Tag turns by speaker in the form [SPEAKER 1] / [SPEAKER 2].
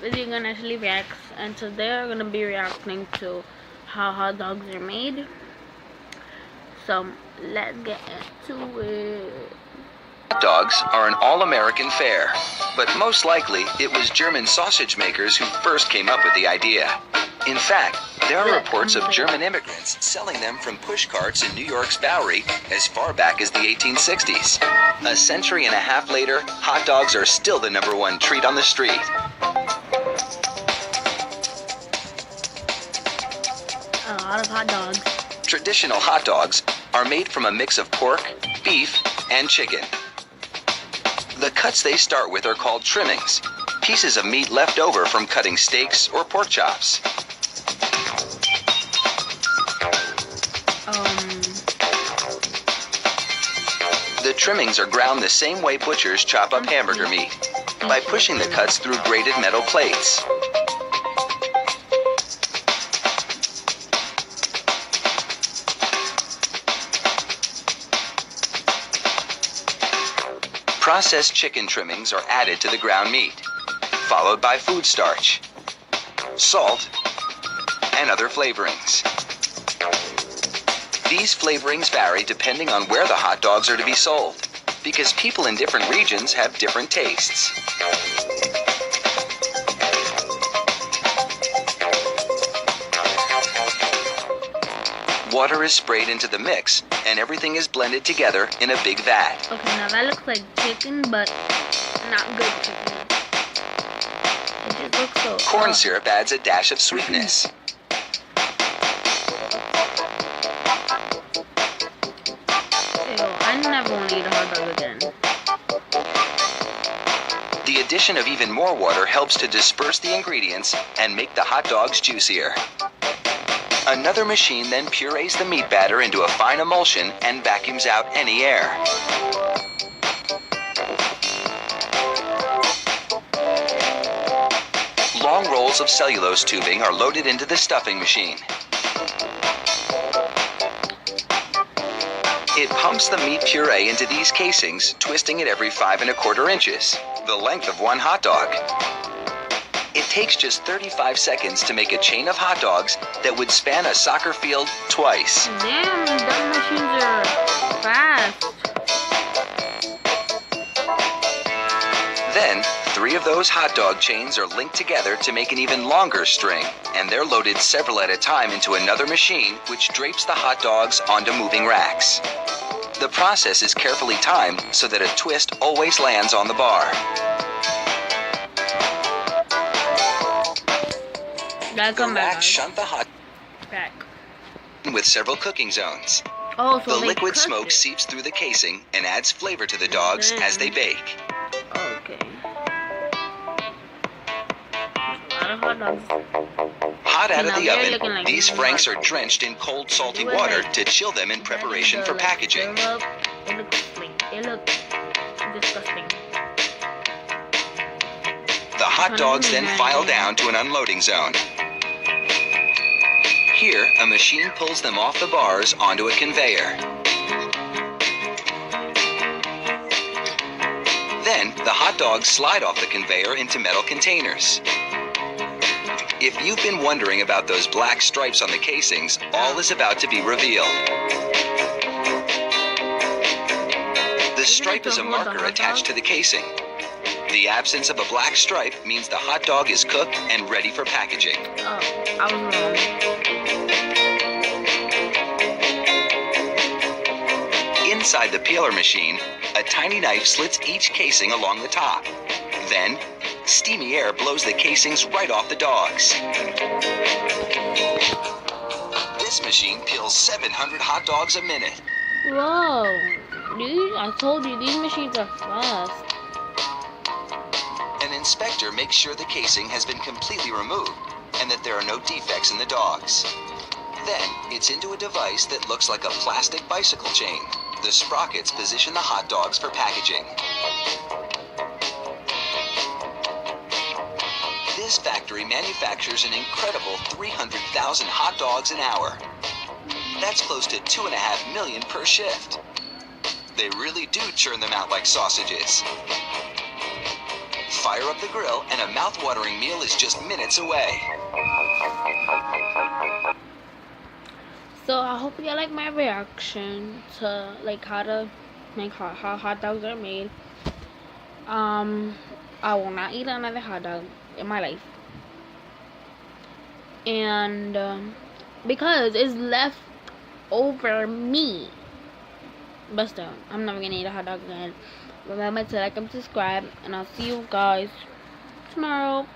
[SPEAKER 1] video gonna actually react, and today we're gonna be reacting to how hot dogs are made. So let's get into it.
[SPEAKER 2] Hot dogs are an all-American fare, but most likely it was German sausage makers who first came up with the idea. In fact, there are reports of German immigrants selling them from push carts in New York's Bowery as far back as the 1860s. A century and a half later, hot dogs are still the #1 treat on the street.
[SPEAKER 1] A lot of hot dogs.
[SPEAKER 2] Traditional hot dogs are made from a mix of pork, beef, and chicken. The cuts they start with are called trimmings, pieces of meat left over from cutting steaks or pork chops. The trimmings are ground the same way butchers chop up hamburger meat, by pushing the cuts through grated metal plates. Processed chicken trimmings are added to the ground meat, followed by food starch, salt, and other flavorings. These flavorings vary depending on where the hot dogs are to be sold, because people in different regions have different tastes. Water is sprayed into the mix, and everything is blended together in a big vat.
[SPEAKER 1] Okay, now that looks like chicken, but not good chicken. It just looks so...
[SPEAKER 2] Corn syrup adds a dash of sweetness.
[SPEAKER 1] I never want to eat a hot dog again.
[SPEAKER 2] The addition of even more water helps to disperse the ingredients and make the hot dogs juicier. Another machine then purees the meat batter into a fine emulsion and vacuums out any air. Long rolls of cellulose tubing are loaded into the stuffing machine. It pumps the meat puree into these casings, twisting it every 5 1/4 inches, the length of one hot dog. It takes just 35 seconds to make a chain of hot dogs that would span a soccer field twice.
[SPEAKER 1] Damn, those machines are fast.
[SPEAKER 2] Then, 3 of those hot dog chains are linked together to make an even longer string, and they're loaded several at a time into another machine, which drapes the hot dogs onto moving racks. The process is carefully timed so that a twist always lands on the bar. The racks shunt the hot
[SPEAKER 1] back
[SPEAKER 2] with several cooking zones.
[SPEAKER 1] Oh, so
[SPEAKER 2] the liquid smoke seeps through the casing and adds flavor to the dogs as they bake.
[SPEAKER 1] Okay. A lot of hot dogs.
[SPEAKER 2] Hot out of the oven, these franks are drenched in cold, salty water to chill them in preparation for packaging.
[SPEAKER 1] They look disgusting.
[SPEAKER 2] The hot dogs then file down to an unloading zone. Here, a machine pulls them off the bars onto a conveyor. Then, the hot dogs slide off the conveyor into metal containers. If you've been wondering about those black stripes on the casings, all is about to be revealed. The stripe is a marker attached to the casing. The absence of a black stripe means the hot dog is cooked and ready for packaging.
[SPEAKER 1] Oh, I was wrong.
[SPEAKER 2] Inside the peeler machine, a tiny knife slits each casing along the top. Then, steamy air blows the casings right off the dogs. This machine peels 700 hot dogs a minute.
[SPEAKER 1] Whoa, dude, I told you, these machines are fast.
[SPEAKER 2] An inspector makes sure the casing has been completely removed and that there are no defects in the dogs. Then, it's into a device that looks like a plastic bicycle chain. The sprockets position the hot dogs for packaging. This factory manufactures an incredible 300,000 hot dogs an hour. That's close to 2.5 million per shift. They really do churn them out like sausages. fire up the grill, and a mouth-watering meal is just minutes away.
[SPEAKER 1] So I hope you like my reaction to like how to make how hot dogs are made. I will not eat another hot dog in my life, and because it's left over me. But still, I'm never gonna eat a hot dog again. Remember to like and subscribe, and I'll see you guys tomorrow.